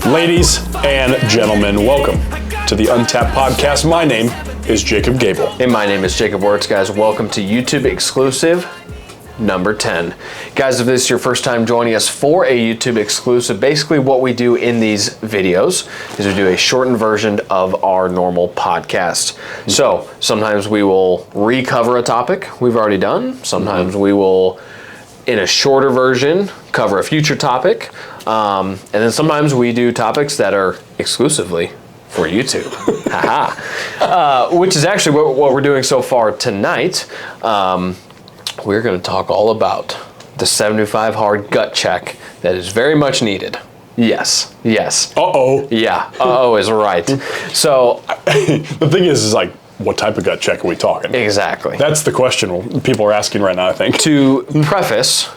Ladies and gentlemen, welcome to the Untapped Podcast. My name is Jacob Gabel. And my name is Jacob Wurtz, guys. Welcome to YouTube exclusive number 10. Guys, if this is your first time joining us for a YouTube exclusive, basically what we do in these videos is we do a shortened version of our normal podcast. So sometimes we will recover a topic we've already done. Sometimes we will, in a shorter version, cover a future topic. And then sometimes we do topics that are exclusively for YouTube. Which is actually what we're doing so far tonight. We're going to talk all about the 75 hard gut check that is very much needed. Yes. Uh-oh. Yeah, uh-oh is right. So the thing is like, what type of gut check are we talking? Exactly. That's the question people are asking right now, I think. To preface,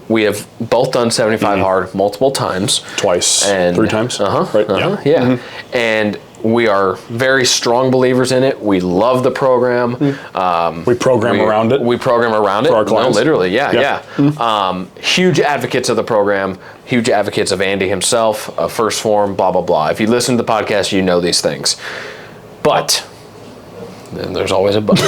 we have both done 75 hard multiple times. Twice, and 3 times? Right? Yeah. Mm-hmm. And we are very strong believers in it. We love the program. We program around it. We program around it. For our clients. No, literally, yeah. Huge advocates of the program. Huge advocates of Andy himself, First Form, blah, blah, blah. If you listen to the podcast, you know these things. But, then there's always a but.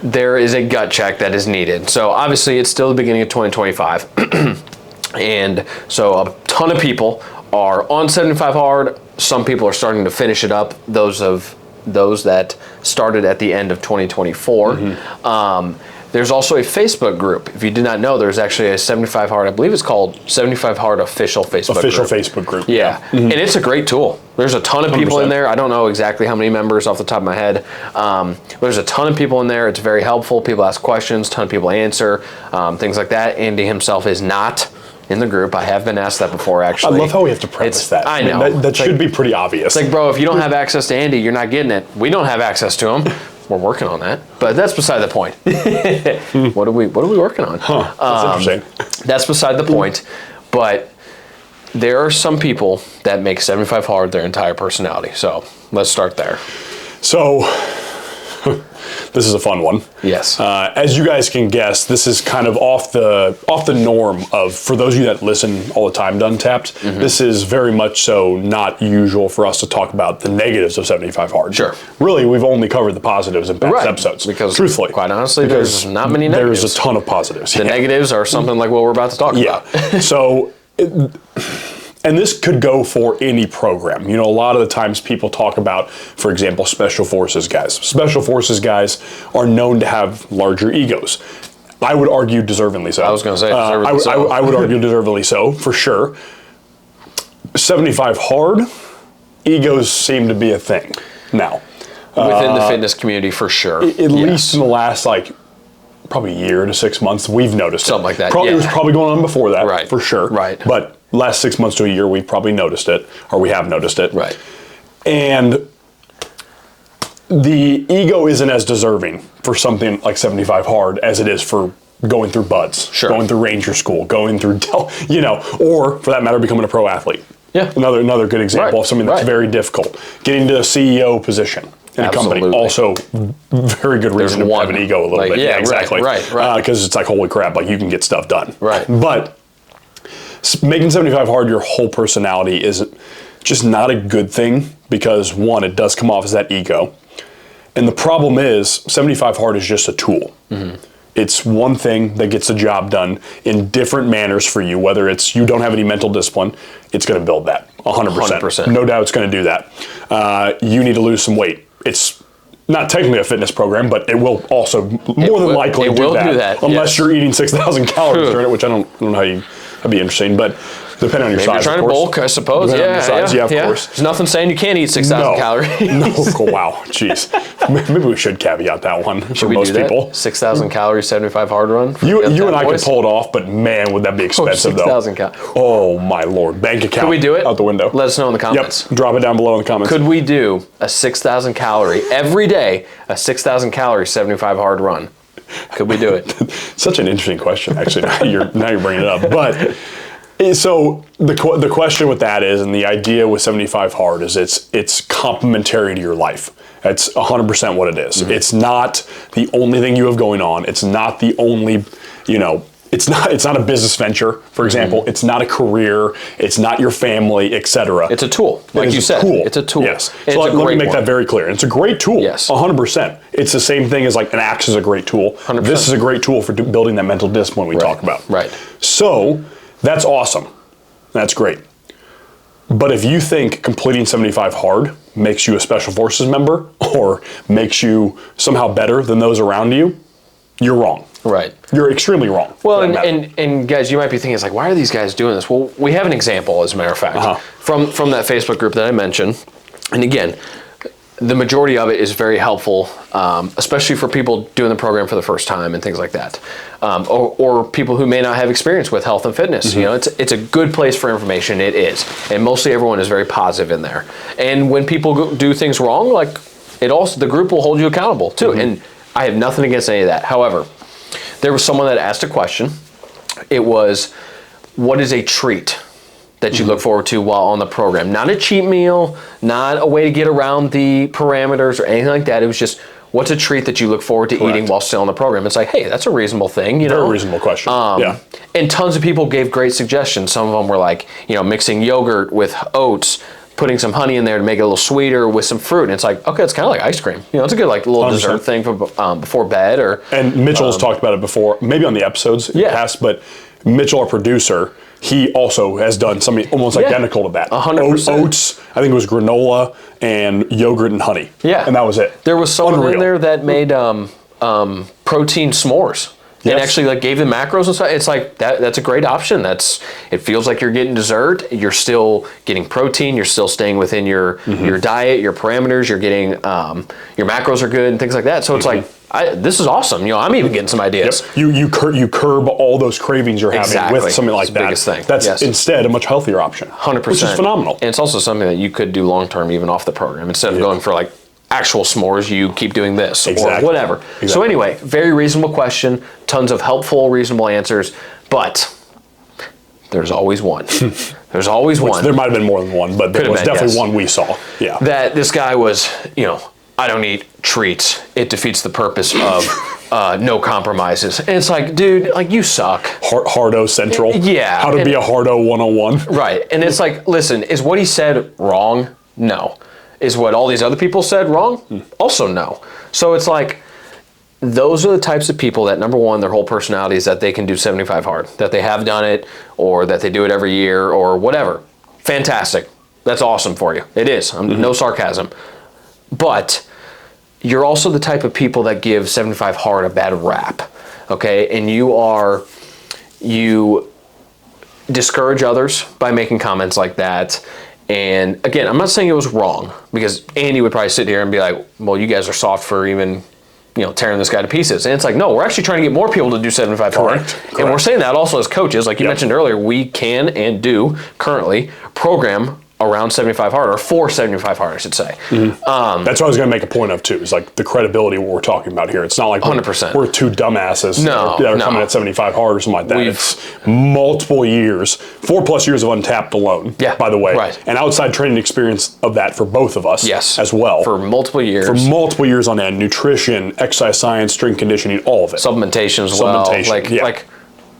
There is a gut check that is needed. So obviously it's still the beginning of 2025. And so a ton of people are on 75 hard. Some people are starting to finish it up. Those that started at the end of 2024. There's also a Facebook group. If you did not know, there's actually a 75 hard, I believe it's called 75 hard official Facebook group. Facebook group. Yeah. And it's a great tool. There's a ton of people 100%. In there. I don't know exactly how many members off the top of my head. There's a ton of people in there. It's very helpful. People ask questions, a ton of people answer, things like that. Andy himself is not in the group. I have been asked that before, actually. I love how we have to preface that. I know. That should be pretty obvious. It's like, bro, if you don't have access to Andy, you're not getting it. We don't have access to him. We're working on that, but that's beside the point. What are we working on? That's interesting. That's beside the point, but there are some people that make 75 hard their entire personality. So let's start there. So this is a fun one. Yes. As you guys can guess, this is kind of off the norm of, for those of you that listen all the time to Untapped, this is very much so not usual for us to talk about the negatives of 75 hard. Sure. Really, we've only covered the positives in past episodes. Because truthfully, quite honestly, there's not many negatives. There's a ton of positives. The negatives are something like what we're about to talk about. So, and this could go for any program. You know, a lot of the times people talk about, for example, Special Forces guys. Special Forces guys are known to have larger egos. I would argue deservingly so. I was going to say deservingly so. I would argue deservingly so, for sure. 75 hard, egos seem to be a thing now. Within the fitness community, for sure. At least in the last, probably a year to 6 months, we've noticed something like that. It was probably going on before that, right, for sure. Right. But last 6 months to a year, we've probably noticed it, or we have noticed it. Right. And the ego isn't as deserving for something like 75 hard as it is for going through buds, going through Ranger School, going through, or for that matter, becoming a pro athlete. Yeah. Another good example of something that's very difficult. Getting to a CEO position in a company, also very good reason to have an ego a little bit. Yeah, exactly. Right. Because it's like, holy crap, you can get stuff done. Right. But making 75 hard your whole personality is just not a good thing because, one, it does come off as that ego. And the problem is 75 hard is just a tool. It's one thing that gets the job done in different manners for you, whether it's you don't have any mental discipline, it's going to build that 100%. No doubt it's going to do that. You need to lose some weight. It's not technically a fitness program, but it will also more than likely do that. Unless you're eating 6,000 calories during it, which I don't know how that'd be interesting, but depending on your size, you're trying to bulk, I suppose. Of course. There's nothing saying you can't eat 6,000 calories. Wow, jeez. Maybe we should caveat that one for most people. 6,000 calories, 75 hard run. You and I could pull it off, but man, would that be expensive though. 6,000 calories. Oh my Lord, bank account. Could we do it? Out the window. Let us know in the comments. Yep, drop it down below in the comments. Could we do a 6,000 calorie, every day, a 6,000 calorie, 75 hard run? Could we do it? Such an interesting question, actually. Now you're bringing it up, but. So the question with that is, and the idea with 75 hard is it's complementary to your life. That's 100% what it is. It's not the only thing you have going on. It's not the only, it's not a business venture, for example. It's not a career. It's not your family, etc. It's a tool, like you said. It's a tool. Yes. So let me make that very clear. It's a great tool. Yes. 100%. It's the same thing as like an axe is a great tool. 100%. This is a great tool for building that mental discipline we talk about. Right. So that's awesome. That's great. But if you think completing 75 hard makes you a Special Forces member or makes you somehow better than those around you, you're wrong. Right. You're extremely wrong. Well, and guys, you might be thinking, it's like, why are these guys doing this? Well, we have an example, as a matter of fact, from that Facebook group that I mentioned. And again, the majority of it is very helpful, especially for people doing the program for the first time and things like that, or people who may not have experience with health and fitness. You know, it's a good place for information. It is, and mostly everyone is very positive in there. And when people do things wrong, like the group will hold you accountable too. And I have nothing against any of that. However, there was someone that asked a question. It was, what is a treat that you look forward to while on the program? Not a cheat meal, not a way to get around the parameters or anything like that. It was just, what's a treat that you look forward to eating while still on the program? It's like, hey, that's a reasonable thing, you know? Very reasonable question. Yeah. And tons of people gave great suggestions. Some of them were like, you know, mixing yogurt with oats, putting some honey in there to make it a little sweeter with some fruit. And it's like, okay, it's kind of like ice cream. You know, it's a good like little 100%. dessert thing for before bed. And Mitchell has talked about it before, maybe on the episodes past, but Mitchell, our producer, he also has done something almost identical to that. 100%. Oats, I think it was granola and yogurt and honey. Yeah. And that was it. There was someone in there that made protein s'mores. And actually like gave the macros and stuff. It's like that's a great option. It feels like you're getting dessert. You're still getting protein. You're still staying within your diet, your parameters. You're getting your macros are good and things like that. So it's like this is awesome. You know, I'm even getting some ideas. Yep. You curb all those cravings you're having with something like that. Biggest thing. That's instead a much healthier option. 100%. Which is phenomenal. And it's also something that you could do long term even off the program. Instead of going for like actual s'mores, you keep doing this or whatever. Exactly. So anyway, very reasonable question, tons of helpful, reasonable answers, but there's always one. There's always one. There might have been more than one, but there was definitely one we saw. Yeah. That this guy was, you know, I don't eat treats. It defeats the purpose of no compromises. And it's like, dude, like you suck. Hardo Central. Yeah. How to be a Hardo 101. Right. And it's like, listen, is what he said wrong? No. Is what all these other people said wrong? Also no. So it's like, those are the types of people that, number one, their whole personality is that they can do 75 hard, that they have done it, or that they do it every year, or whatever. Fantastic. That's awesome for you. It is. No sarcasm. But you're also the type of people that give 75 hard a bad rap, okay? And you discourage others by making comments like that. And again, I'm not saying it was wrong, because Andy would probably sit here and be like, well, you guys are soft for even, you know, tearing this guy to pieces. And it's like, no, we're actually trying to get more people to do 75 hard. And we're saying that also as coaches, like you mentioned earlier, we can and do currently program around 75 hard, or for 75 hard, I should say. That's what I was going to make a point of too, is like the credibility of what we're talking about here. It's not like 100%. We're two dumbasses that are coming at 75 hard or something like that. It's multiple years, 4+ years of Untapped alone, by the way. Right. And outside training experience of that for both of us as well. For multiple years. For multiple years on end. Nutrition, exercise science, strength conditioning, all of it. Supplementation as well. Like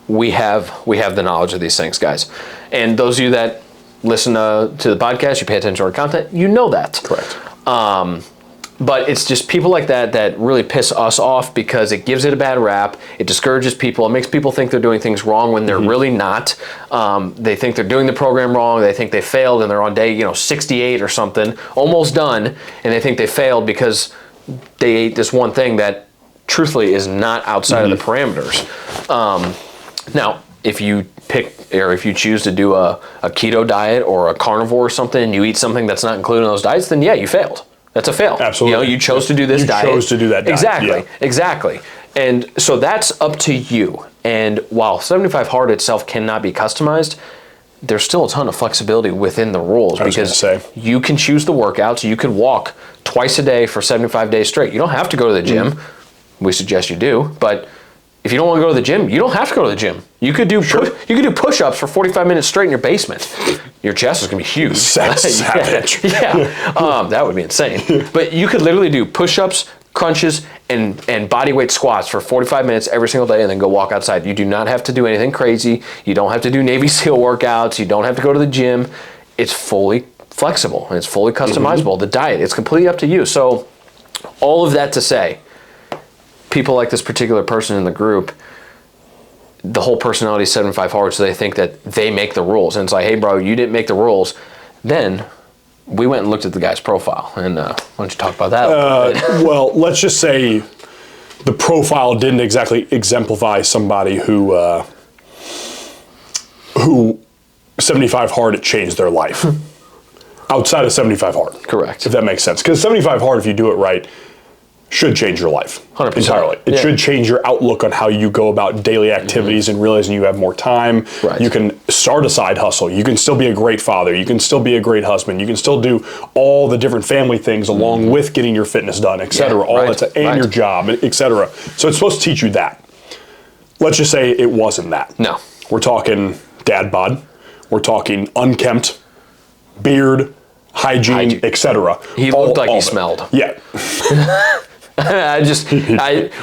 we have the knowledge of these things, guys. And those of you that listen to the podcast, you pay attention to our content, you know that. Correct. But it's just people like that really piss us off, because it gives it a bad rap. It discourages people. It makes people think they're doing things wrong when they're really not. They think they're doing the program wrong. They think they failed, and they're on day 68 or something, almost done, and they think they failed because they ate this one thing that truthfully is not outside of the parameters. Now, if you pick, or if you choose to do a keto diet or a carnivore or something, and you eat something that's not included in those diets, then yeah, you failed. That's a fail. Absolutely. You know, you chose to do this diet. You chose to do that diet. Exactly. And so that's up to you. And while 75 hard itself cannot be customized, there's still a ton of flexibility within the rules, because you can choose the workouts. You can walk twice a day for 75 days straight. You don't have to go to the gym. We suggest you do, but if you don't want to go to the gym, you don't have to go to the gym. You could do push-ups for 45 minutes straight in your basement. Your chest is going to be huge. Savage. That would be insane. But you could literally do push-ups, crunches and body weight squats for 45 minutes every single day and then go walk outside. You do not have to do anything crazy. You don't have to do Navy SEAL workouts. You don't have to go to the gym. It's fully flexible and it's fully customizable. The diet, it's completely up to you. So all of that to say, people like this particular person in the group, the whole personality is 75 hard, so they think that they make the rules. And it's like, hey, bro, you didn't make the rules. Then we went and looked at the guy's profile. And why don't you talk about that? Well, let's just say the profile didn't exactly exemplify somebody who 75 hard, it changed their life. Outside of 75 hard. Correct. If that makes sense. Because 75 hard, if you do it right, should change your life 100%. entirely. It should change your outlook on how you go about daily activities and realizing you have more time. Right. You can start a side hustle. You can still be a great father. You can still be a great husband. You can still do all the different family things along with getting your fitness done, etc. All right. that, and your job, etc. So it's supposed to teach you that. Let's just say it wasn't that. No. We're talking dad bod. We're talking unkempt, beard, hygiene. etc. He looked like he smelled. Yeah.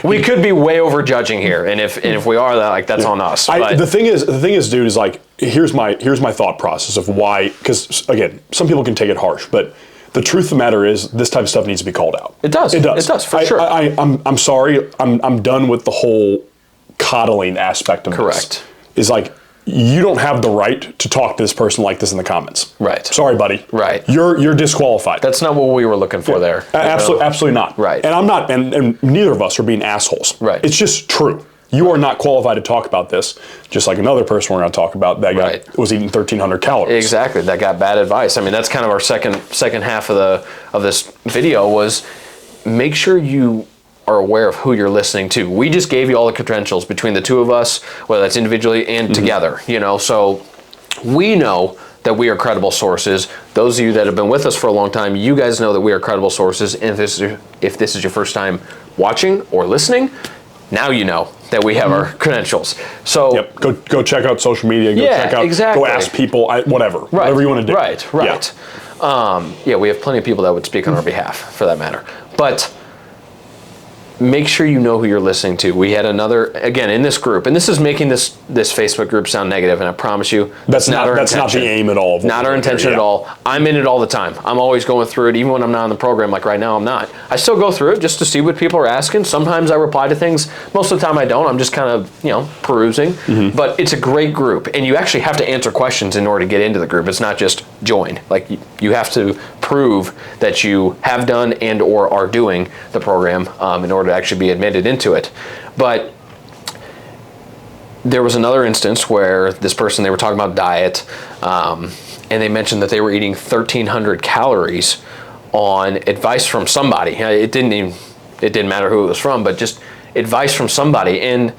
We could be way over judging here, and if we are, that's on us. The thing is, dude, is like here's my thought process of why. Because again, some people can take it harsh, but the truth of the matter is, this type of stuff needs to be called out. It does. It does for sure. I'm sorry. I'm done with the whole coddling aspect of this. Correct. Is like, you don't have the right to talk to this person like this in the comments. Right. Sorry, buddy. Right. You're disqualified. That's not what we were looking for there. Absolutely not. Right. And I'm not, and neither of us are being assholes. Right. It's just true. You are not qualified to talk about this, just like another person we're going to talk about that guy was eating 1,300 calories. Exactly. That got bad advice. I mean, that's kind of our second half of this video was make sure you are aware of who you're listening to. We just gave you all the credentials between the two of us, whether that's individually and together, so we know that we are credible sources. Those of you that have been with us for a long time, you guys know that we are credible sources. And if this is your first time watching or listening, now you know that we have our credentials. So go check out social media. Go check out. Go ask people. Whatever you want to do. Right. We have plenty of people that would speak on our behalf, for that matter. But make sure you know who you're listening to. We had another, again, in this group, and this is making this Facebook group sound negative, and I promise you, that's not our intention. That's not the aim at all. Not our intention at all. I'm in it all the time. I'm always going through it, even when I'm not on the program, like right now I'm not. I still go through it just to see what people are asking. Sometimes I reply to things. Most of the time I don't. I'm just kind of, perusing. But it's a great group, and you actually have to answer questions in order to get into the group. It's not just join. Like, you have to prove that you have done and or are doing the program in order to actually be admitted into it. But there was another instance where this person, they were talking about diet, and they mentioned that they were eating 1,300 calories on advice from somebody. It didn't matter who it was from, but just advice from somebody. And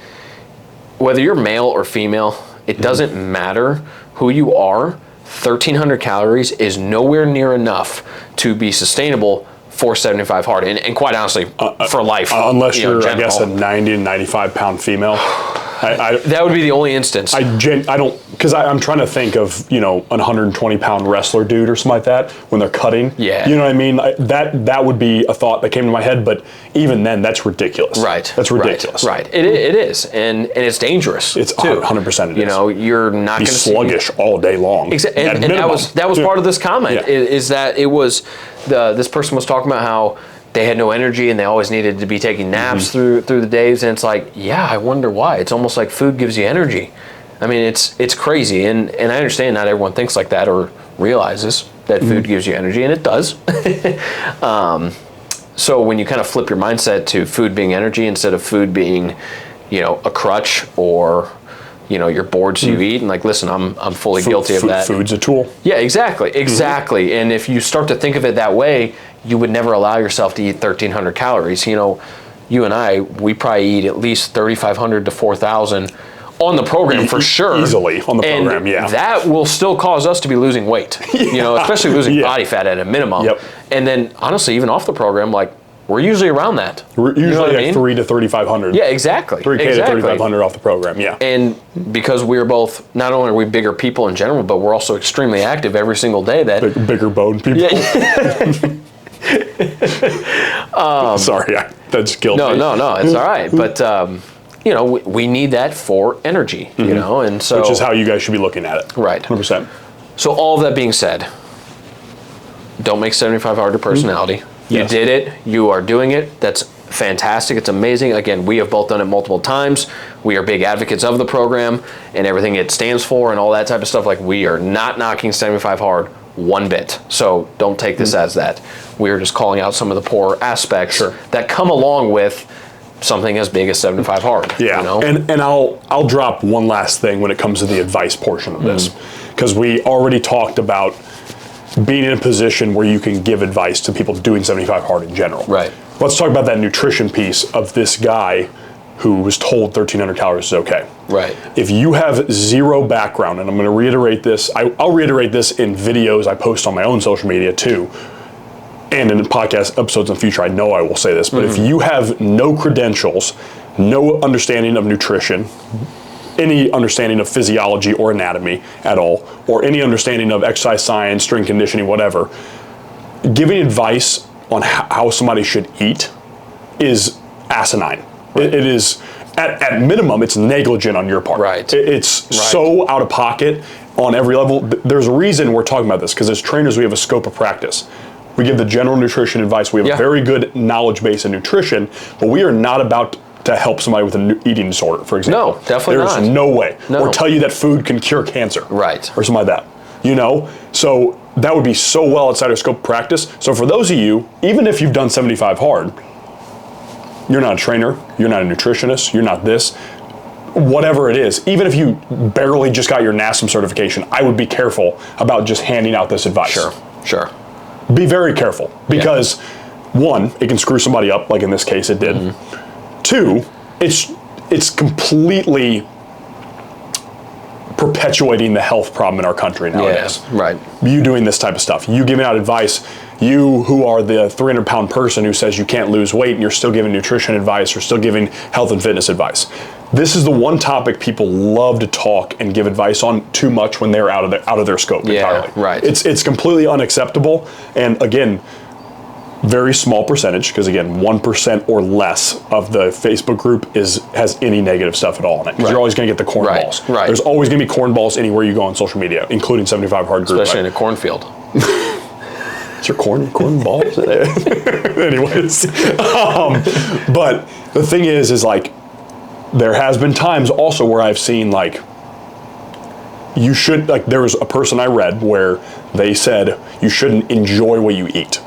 whether you're male or female, it doesn't matter who you are. 1,300 calories is nowhere near enough to be sustainable for 75 hard, and quite honestly, for life. Unless you're, I guess, a 90 to 95 pound female. That would be the only instance. I don't, because I'm trying to think of, an 120 pound wrestler dude or something like that when they're cutting. Yeah. You know what I mean? That would be a thought that came to my head, but even then, that's ridiculous. Right. That's ridiculous. Right. It is, and it's dangerous. It's too. 100% it is. You're not going to sluggish all day long. Exactly. And that was part of this comment, is that it was, this person was talking about how they had no energy and they always needed to be taking naps through the days, and it's like, I wonder why. It's almost like food gives you energy. I mean, it's crazy, and I understand not everyone thinks like that or realizes that food gives you energy, and it does. So when you kind of flip your mindset to food being energy instead of food being, a crutch or you're bored so you eat, and like, listen, I'm fully guilty of that. Food's a tool. Yeah, exactly. And if you start to think of it that way, you would never allow yourself to eat 1,300 calories. You and I, we probably eat at least 3,500 to 4,000 on the program for sure. Easily on the program, and that will still cause us to be losing weight, especially losing body fat at a minimum. Yep. And then honestly, even off the program, like, we're usually around that. We're usually like 3 to 3,500. Yeah, exactly. 3K to 3,500 off the program, yeah. And because we're both, not only are we bigger people in general, but we're also extremely active every single day. Bigger bone people. Yeah. Sorry. that's guilty. No, it's all right. But, you know, we need that for energy, you know, and so. Which is how you guys should be looking at it. Right. 100%. So all of that being said, don't make 75 hard your personality. You Yes. did it. You are doing it. That's fantastic. It's amazing. Again, we have both done it multiple times. We are big advocates of the program and everything it stands for and all that type of stuff. Like, we are not knocking 75 hard one bit. So don't take this as that. We are just calling out some of the poor aspects that come along with something as big as 75 hard. Yeah, you know? and I'll drop one last thing when it comes to the advice portion of this, because we already talked about being in a position where you can give advice to people doing 75 hard in general. Right. Let's talk about that nutrition piece of this guy who was told 1,300 calories is okay. Right. If you have zero background, and I'm going to reiterate this, I'll reiterate this in videos I post on my own social media too, and in podcast episodes in the future, I know I will say this, but if you have no credentials, no understanding of nutrition, any understanding of physiology or anatomy at all, or any understanding of exercise science, strength conditioning, whatever, giving advice on how somebody should eat is asinine. It is, at minimum, it's negligent on your part. Right. It's so out of pocket on every level. There's a reason we're talking about this, because as trainers, we have a scope of practice. We give the general nutrition advice. We have a very good knowledge base in nutrition, but we are not about to help somebody with an eating disorder, for example. No, definitely not. There's no way. No. Or tell you that food can cure cancer. Right. Or something like that. You know? So that would be so well outside our scope of practice. So for those of you, even if you've done 75 hard, you're not a trainer, you're not a nutritionist, you're not this, whatever it is, even if you barely just got your NASM certification, I would be careful about just handing out this advice. Sure. Be very careful, because one, it can screw somebody up, like in this case it did. Two, it's completely perpetuating the health problem in our country nowadays. Yeah, right. You doing this type of stuff, you giving out advice, you who are the 300-pound person who says you can't lose weight and you're still giving nutrition advice or still giving health and fitness advice. This is the one topic people love to talk and give advice on too much when they're out of their scope entirely. Right. It's completely unacceptable, and again, very small percentage, because again, 1% or less of the Facebook group has any negative stuff at all in it. Because you're always going to get the cornballs. Right. There's always going to be cornballs anywhere you go on social media, including 75 hard group. Especially in a cornfield. Is there cornballs? Anyways, but the thing is like, there has been times also where I've seen like, you should, like, there was a person I read where they said you shouldn't enjoy what you eat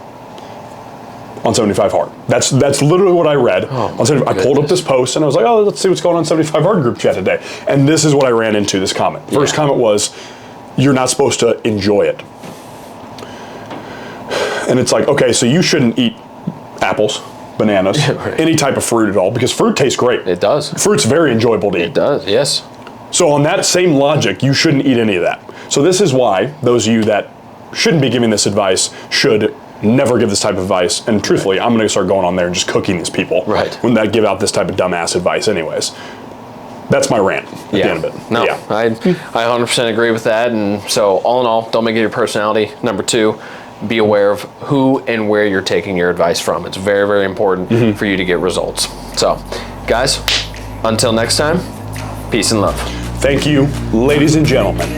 on 75 hard. That's literally what I read. On 75, I pulled up this post and I was like, oh, let's see what's going on in 75 hard group chat today. And this is what I ran into, this comment. First comment was, you're not supposed to enjoy it. And it's like, okay, so you shouldn't eat apples, bananas, any type of fruit at all, because fruit tastes great. It does. Fruit's very enjoyable to eat. It does, yes. So on that same logic, you shouldn't eat any of that. So this is why those of you that shouldn't be giving this advice should never give this type of advice. And truthfully, I'm going to start going on there and just cooking these people when they give out this type of dumbass advice anyways. That's my rant at the end of it. No, I 100% agree with that. And so all in all, don't make it your personality. Number two, be aware of who and where you're taking your advice from. It's very, very important for you to get results. So, guys, until next time, peace and love. Thank you, ladies and gentlemen.